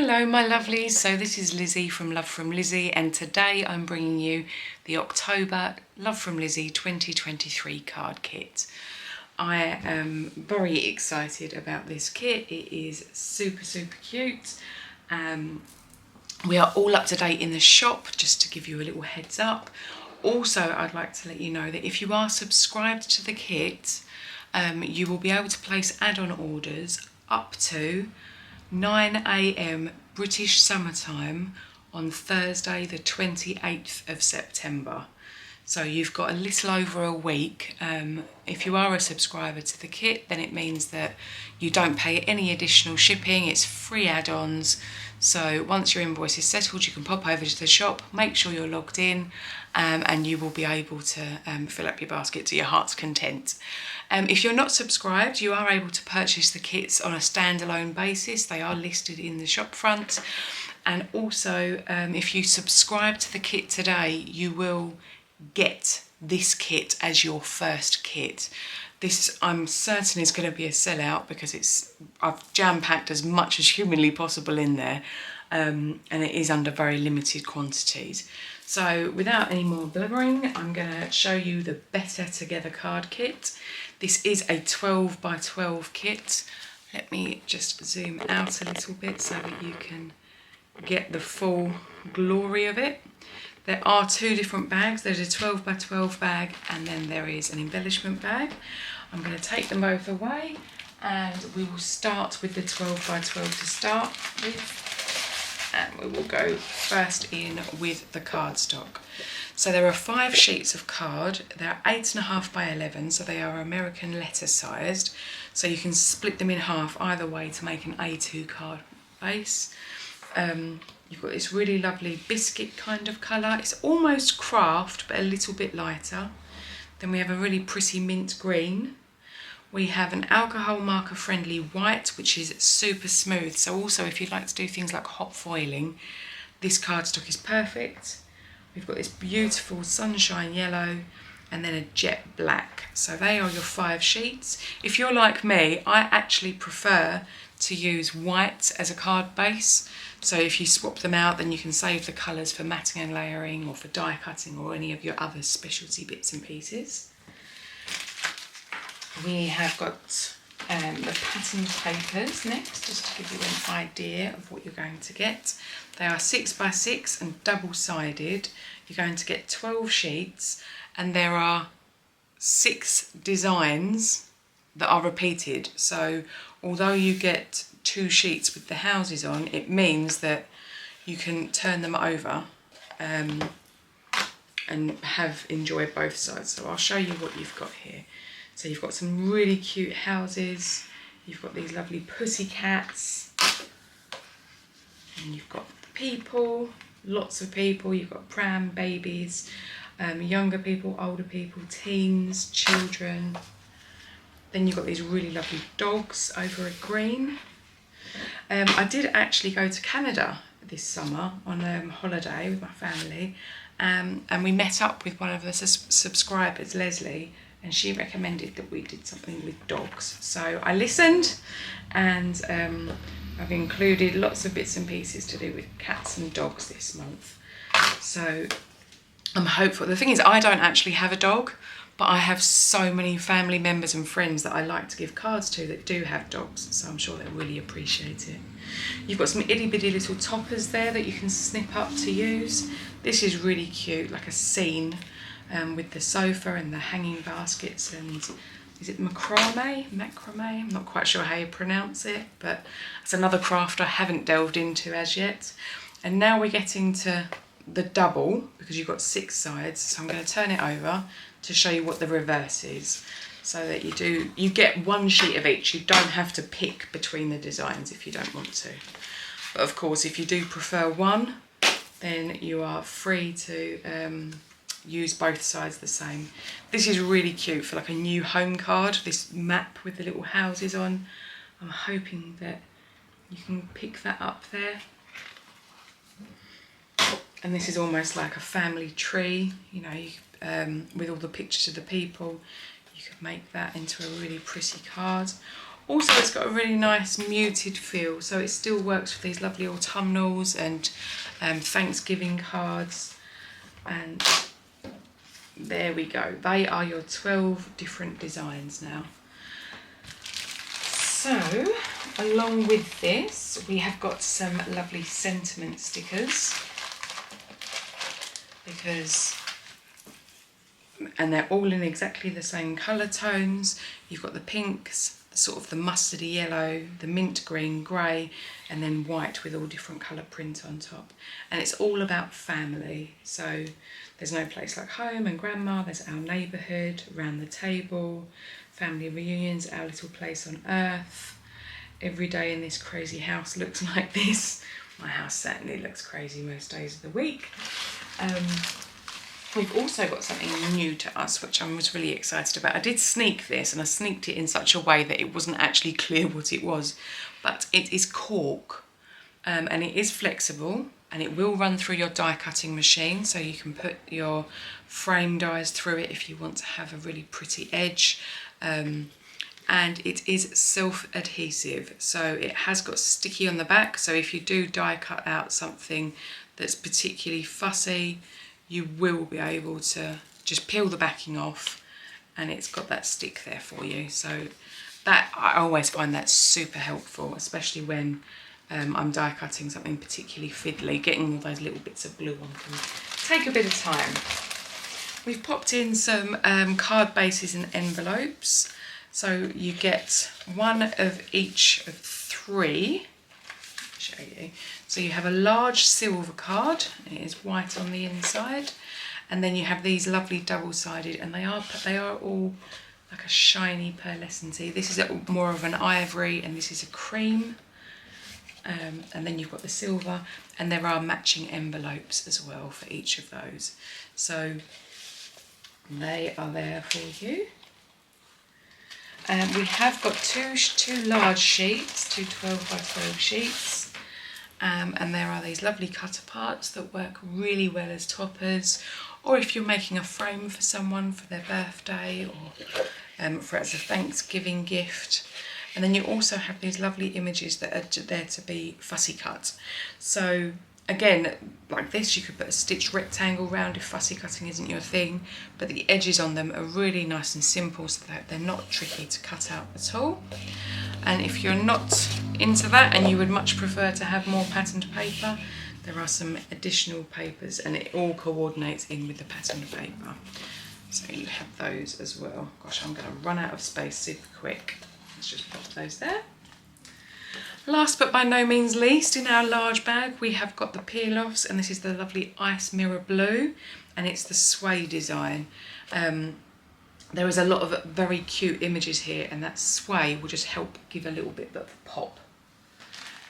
Hello my lovelies, so this is Lizzie from Love from Lizzie, and today I'm bringing you the October Love from Lizzie 2023 card kit. I am very excited about this kit. It is super cute. We are all up to date in the shop, just to give you a little heads up. Also, I'd like to let you know that if you are subscribed to the kit, you will be able to place add-on orders up to 9 AM British summertime on Thursday the 28th of September. So you've got a little over a week. If you are a subscriber to the kit, then it means that you don't pay any additional shipping. It's free add-ons. So once your invoice is settled, you can pop over to the shop, make sure you're logged in, and you will be able to fill up your basket to your heart's content. If you're not subscribed, you are able to purchase the kits on a standalone basis. They are listed in the shop front. And also, if you subscribe to the kit today, you will get this kit as your first kit. This, I'm certain, is going to be a sellout because I've jam-packed as much as humanly possible in there, and it is under very limited quantities. So without any more blubbering, I'm going to show you the Better Together card kit. This is a 12 by 12 kit. Let me just zoom out a little bit so that you can get the full glory of it. There are two different bags. There's a 12 by 12 bag, and then there is an embellishment bag. I'm going to take them both away, and we will start with the 12 by 12 to start with. And we will go first in with the cardstock. So there are 5 sheets of card. They're 8.5 by 11, so they are American letter sized. So you can split them in half either way to make an A2 card base. You've got this really lovely biscuit kind of colour. It's almost craft, but a little bit lighter. Then we have a really pretty mint green. We have an alcohol marker friendly white, which is super smooth. So also, if you'd like to do things like hot foiling, this cardstock is perfect. We've got this beautiful sunshine yellow and then a jet black. So they are your 5 sheets. If you're like me, I actually prefer to use white as a card base. So if you swap them out, then you can save the colours for matting and layering, or for die cutting, or any of your other specialty bits and pieces. We have got the patterned papers next, just to give you an idea of what you're going to get. They are 6 by 6 and double-sided. You're going to get 12 sheets, and there are 6 designs that are repeated. So although you get 2 sheets with the houses on, it means that you can turn them over and enjoy both sides. So I'll show you what you've got here. So you've got some really cute houses, you've got these lovely pussy cats, and you've got people, lots of people. You've got pram babies, younger people, older people, teens, children. Then you've got these really lovely dogs over a green. I did actually go to Canada this summer on holiday with my family, and we met up with one of the subscribers, Leslie, and she recommended that we did something with dogs. So I listened, and I've included lots of bits and pieces to do with cats and dogs this month. So I'm hopeful. The thing is, I don't actually have a dog, but I have so many family members and friends that I like to give cards to that do have dogs, so I'm sure they'll really appreciate it. You've got some itty bitty little toppers there that you can snip up to use. This is really cute, like a scene with the sofa and the hanging baskets, and is it macrame? I'm not quite sure how you pronounce it, but it's another craft I haven't delved into as yet. And now we're getting to the double, because you've got 6 sides, so I'm going to turn it over to show you what the reverse is, so that you get 1 sheet of each. You don't have to pick between the designs if you don't want to, but of course if you do prefer one, then you are free to use both sides the same. This is really cute for like a new home card, this map with the little houses on. I'm hoping that you can pick that up there. And this is almost like a family tree, you know, with all the pictures of the people. You could make that into a really pretty card. Also, it's got a really nice muted feel, so it still works for these lovely autumnals and Thanksgiving cards. And there we go. They are your 12 different designs now. So, along with this, we have got some lovely sentiment stickers, and they're all in exactly the same colour tones. You've got the pinks, sort of the mustardy yellow, the mint green, grey, and then white with all different colour print on top. And it's all about family. So there's no place like home and grandma, there's our neighbourhood, around the table, family reunions, our little place on earth. Every day in this crazy house looks like this. My house certainly looks crazy most days of the week. We've also got something new to us, which I was really excited about. I did sneak this, and I sneaked it in such a way that it wasn't actually clear what it was. But it is cork, and it is flexible, and it will run through your die cutting machine, so you can put your frame dies through it if you want to have a really pretty edge. And it is self-adhesive, so it has got sticky on the back, so if you do die cut out something that's particularly fussy, you will be able to just peel the backing off, and it's got that stick there for you. So that, I always find that super helpful, especially when I'm die cutting something particularly fiddly. Getting all those little bits of glue on can take a bit of time. We've popped in some card bases and envelopes. So you get one of each of three. I'll show you. So you have a large silver card, and it is white on the inside, and then you have these lovely double-sided, and they are all like a shiny pearlescency. This is more of an ivory, and this is a cream. And then you've got the silver, and there are matching envelopes as well for each of those. So they are there for you. We have got two large sheets, two 12 by 12 sheets. And there are these lovely cut aparts that work really well as toppers, or if you're making a frame for someone for their birthday, or as a Thanksgiving gift. And then you also have these lovely images that are there to be fussy cut. So again, like this, you could put a stitched rectangle round if fussy cutting isn't your thing, but the edges on them are really nice and simple, so that they're not tricky to cut out at all. And if you're not into that and you would much prefer to have more patterned paper, there are some additional papers, and it all coordinates in with the patterned paper. So you have those as well. Gosh, I'm going to run out of space super quick. Let's just pop those there. Last but by no means least, in our large bag we have got the peel-offs, and this is the lovely Ice Mirror Blue, and it's the sway design. There is a lot of very cute images here, and that sway will just help give a little bit of pop.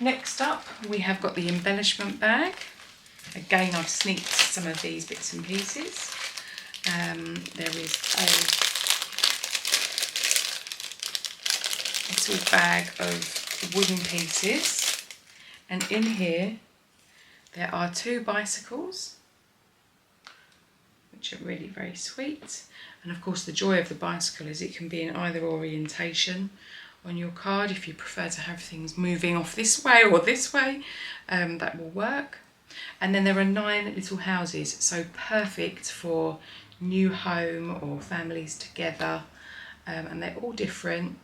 Next up, we have got the embellishment bag. Again, I've sneaked some of these bits and pieces. There is a little bag of wooden pieces, and in here there are two bicycles, which are really very sweet. And of course the joy of the bicycle is it can be in either orientation on your card. If you prefer to have things moving off this way or this way, that will work. And then there are 9 little houses, so perfect for new home or families together, and they're all different,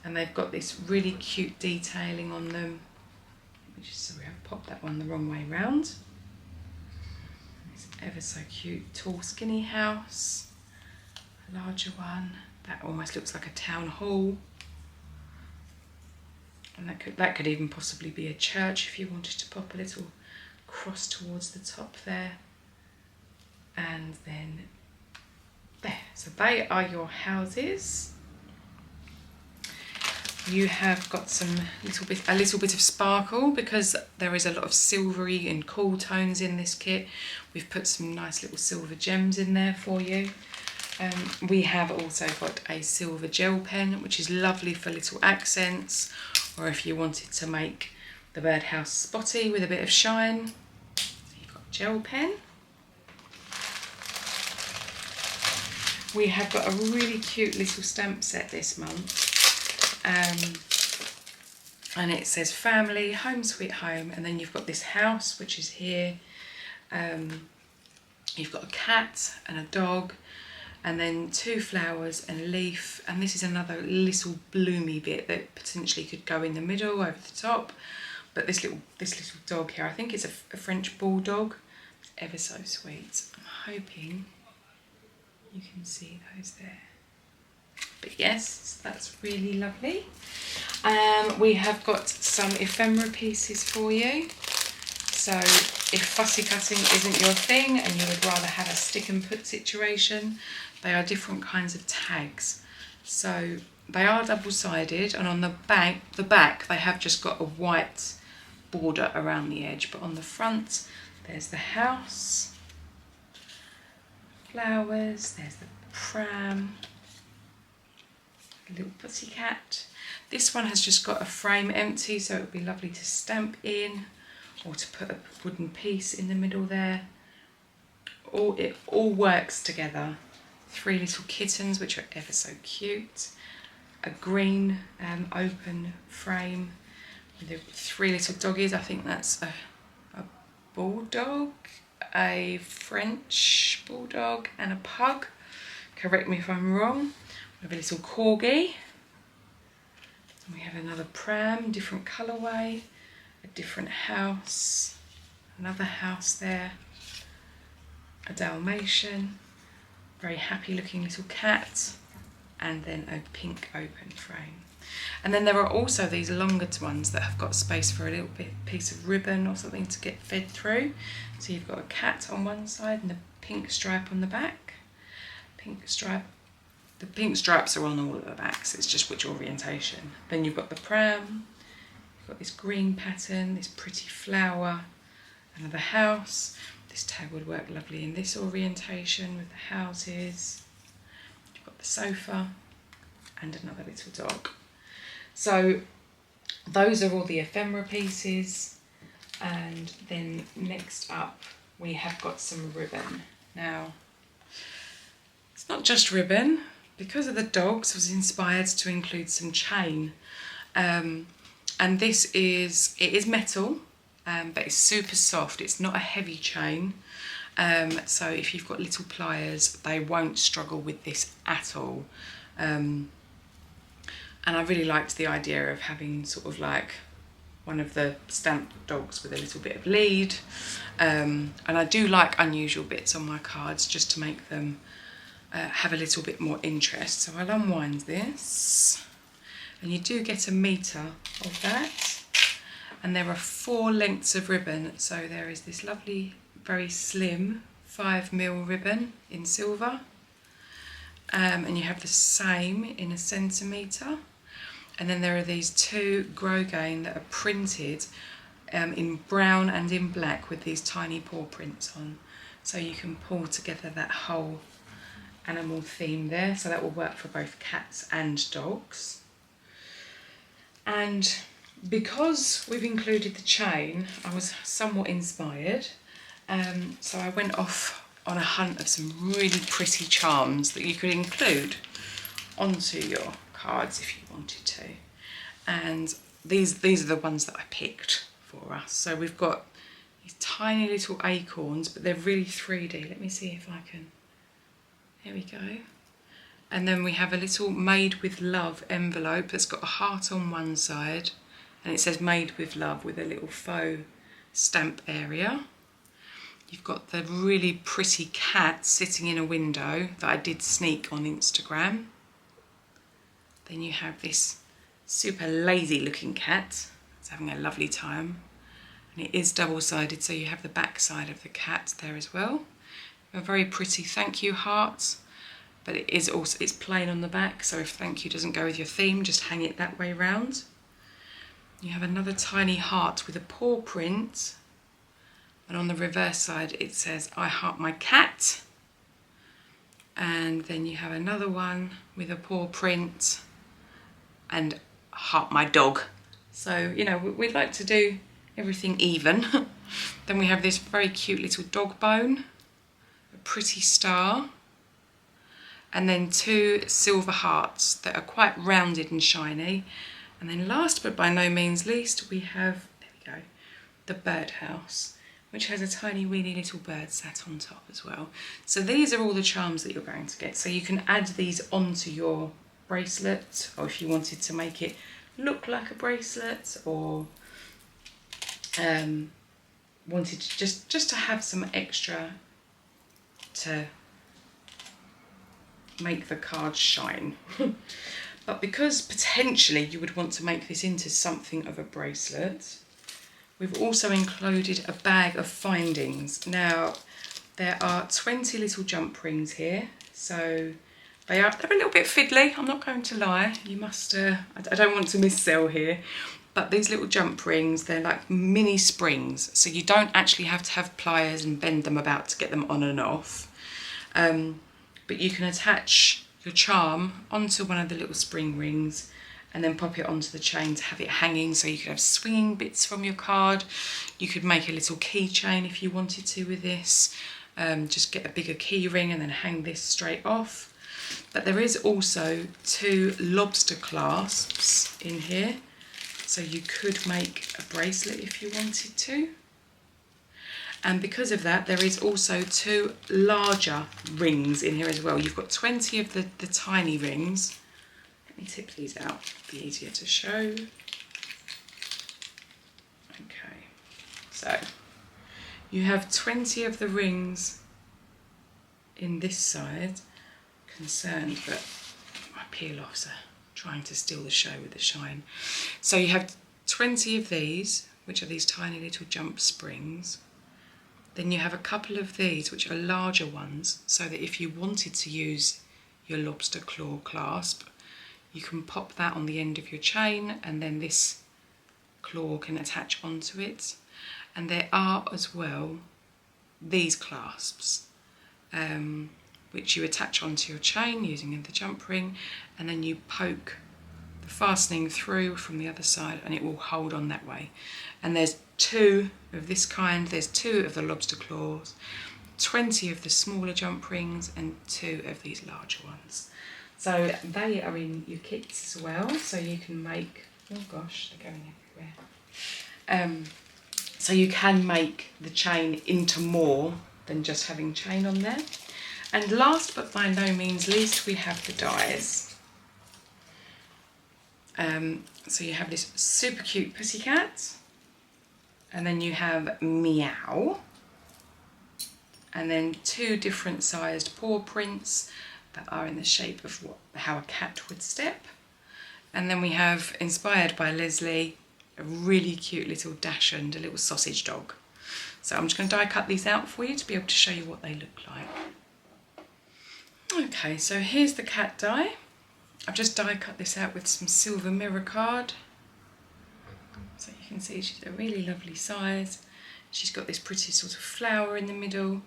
and they've got this really cute detailing on them. Sorry, I've popped that one the wrong way round. It's ever so cute. Tall skinny house, a larger one, that almost looks like a town hall, and that could even possibly be a church if you wanted to pop a little cross towards the top there. And then there, so they are your houses. You have got a little bit of sparkle, because there is a lot of silvery and cool tones in this kit. We've put some nice little silver gems in there for you. We have also got a silver gel pen, which is lovely for little accents, or if you wanted to make the birdhouse spotty with a bit of shine. You've got a gel pen. We have got a really cute little stamp set this month. and it says family, home sweet home, and then you've got this house which is here. You've got a cat and a dog, and then 2 flowers and a leaf, and this is another little bloomy bit that potentially could go in the middle over the top. But this little dog here, I think it's a French bulldog, it's ever so sweet. I'm hoping you can see those there. But yes, that's really lovely. We have got some ephemera pieces for you. So if fussy cutting isn't your thing and you would rather have a stick and put situation, they are different kinds of tags. So they are double-sided, and on the back they have just got a white border around the edge, but on the front there's the house, flowers, there's the pram, a little pussycat. This one has just got a frame empty, so it would be lovely to stamp in or to put a wooden piece in the middle there. It all works together. 3 little kittens, which are ever so cute. A green open frame with 3 little doggies. I think that's a bulldog, a French bulldog and a pug. Correct me if I'm wrong. We have a little corgi. And we have another pram, different colourway, a different house, another house there, a Dalmatian, very happy looking little cat, and then a pink open frame. And then there are also these longer ones that have got space for a little piece of ribbon or something to get fed through. So you've got a cat on one side and a pink stripe on the back. Pink stripe. The pink stripes are on all of the backs, it's just which orientation. Then you've got the pram, you've got this green pattern, this pretty flower, another house. This tag would work lovely in this orientation with the houses. You've got the sofa and another little dog. So those are all the ephemera pieces, and then next up we have got some ribbon. Now, it's not just ribbon. Because of the dogs, I was inspired to include some chain. And this is, it is metal, but it's super soft. It's not a heavy chain. So if you've got little pliers, they won't struggle with this at all. And I really liked the idea of having sort of like one of the stamped dogs with a little bit of lead. And I do like unusual bits on my cards just to make them have a little bit more interest. So I'll unwind this, and you do get a metre of that, and there are 4 lengths of ribbon. So there is this lovely, very slim 5mm ribbon in silver, and you have the same in a centimetre, and then there are these 2 Grosgain that are printed in brown and in black with these tiny paw prints on, so you can pull together that whole animal theme there. So that will work for both cats and dogs. And because we've included the chain, I was somewhat inspired, so I went off on a hunt of some really pretty charms that you could include onto your cards if you wanted to. And these are the ones that I picked for us. So we've got these tiny little acorns, but they're really 3D. Let me see if I can. Here we go. And then we have a little made with love envelope that's got a heart on one side, and it says made with love with a little faux stamp area. You've got the really pretty cat sitting in a window that I did sneak on Instagram. Then you have this super lazy looking cat that's having a lovely time, and it is double-sided, so you have the back side of the cat there as well. A very pretty thank you heart, but it is also, it's plain on the back, so if thank you doesn't go with your theme, just hang it that way round. You have another tiny heart with a paw print, and on the reverse side it says I heart my cat. And then you have another one with a paw print and heart my dog. So, you know, we'd like to do everything even. Then we have this very cute little dog bone, pretty star, and then 2 silver hearts that are quite rounded and shiny, And then last but by no means least, we have, there we go, the birdhouse, which has a tiny weeny little bird sat on top as well. So these are all the charms that you're going to get. So you can add these onto your bracelet, or if you wanted to make it look like a bracelet, or wanted to just to have some extra to make the card shine. But because potentially you would want to make this into something of a bracelet, we've also included a bag of findings. Now, there are 20 little jump rings here, so they're a little bit fiddly, I'm not going to lie. You must, I don't want to missell here, but these little jump rings, they're like mini springs, so you don't actually have to have pliers and bend them about to get them on and off. But you can attach your charm onto one of the little spring rings and then pop it onto the chain to have it hanging, so you could have swinging bits from your card. You could make a little keychain if you wanted to with this. Just get a bigger key ring and then hang this straight off. But there is also 2 lobster clasps in here, so you could make a bracelet if you wanted to. And because of that, there is also 2 larger rings in here as well. You've got 20 of the tiny rings. Let me tip these out, it'll be easier to show. Okay, so you have 20 of the rings in this side. Concerned that my peel-offs are trying to steal the show with the shine. So you have 20 of these, which are these tiny little jump springs. Then you have a couple of these, which are larger ones, so that if you wanted to use your lobster claw clasp, you can pop that on the end of your chain, and then this claw can attach onto it. And there are as well these clasps, which you attach onto your chain using the jump ring, and then you poke the fastening through from the other side and it will hold on that way. And there's 2 of this kind, there's 2 of the lobster claws, 20 of the smaller jump rings, and 2 of these larger ones. So they are in your kits as well, so you can make, oh gosh, they're going everywhere. So you can make the chain into more than just having chain on there. And last but by no means least, we have the dies. So you have this super cute pussycat, and then you have Meow, and then 2 different sized paw prints that are in the shape of how a cat would step. And then we have, inspired by Leslie, a really cute little dachshund, a little sausage dog. So I'm just going to die cut these out for you to be able to show you what they look like. Okay, so here's the cat die. I've just die cut this out with some silver mirror card. So you can see she's a really lovely size. She's got this pretty sort of flower in the middle.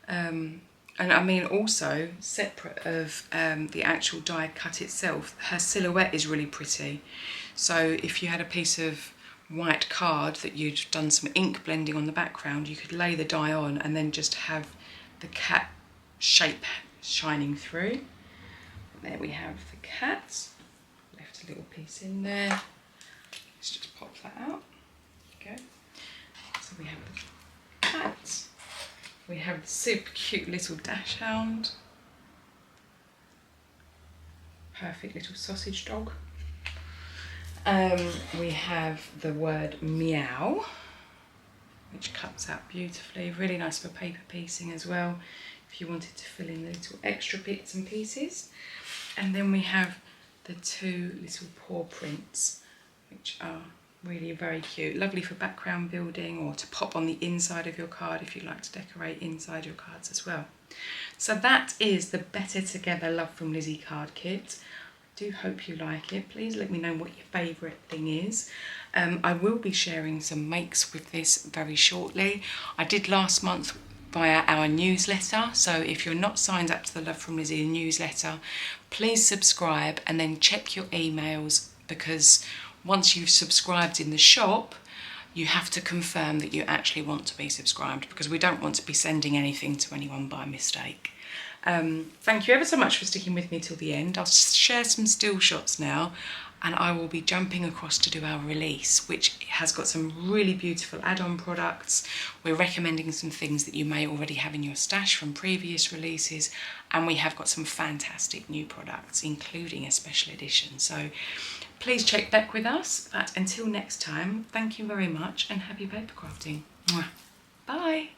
And I mean, also separate of the actual die cut itself, her silhouette is really pretty. So if you had a piece of white card that you'd done some ink blending on the background, you could lay the die on and then just have the cat shape shining through. There we have the cat. Left a little piece in there. Let's just pop that out. There we go. So we have the cat. We have the super cute little dachshund. Perfect little sausage dog. We have the word meow, which cuts out beautifully. Really nice for paper piecing as well, if you wanted to fill in the little extra bits and pieces. And then we have the 2 little paw prints, which are really very cute. Lovely for background building or to pop on the inside of your card if you like to decorate inside your cards as well. So that is the Better Together Love from Lizzie card kit. I do hope you like it. Please let me know what your favourite thing is. I will be sharing some makes with this very shortly. I did last month via our newsletter, so if you're not signed up to the Love from Lizzie newsletter, please subscribe and then check your emails, because once you've subscribed in the shop, you have to confirm that you actually want to be subscribed, because we don't want to be sending anything to anyone by mistake. Thank you ever so much for sticking with me till the end. I'll share some still shots now. and I will be jumping across to do our release, which has got some really beautiful add-on products. We're recommending some things that you may already have in your stash from previous releases, and we have got some fantastic new products, including a special edition. So please check back with us, but until next time, thank you very much and happy paper crafting. Bye.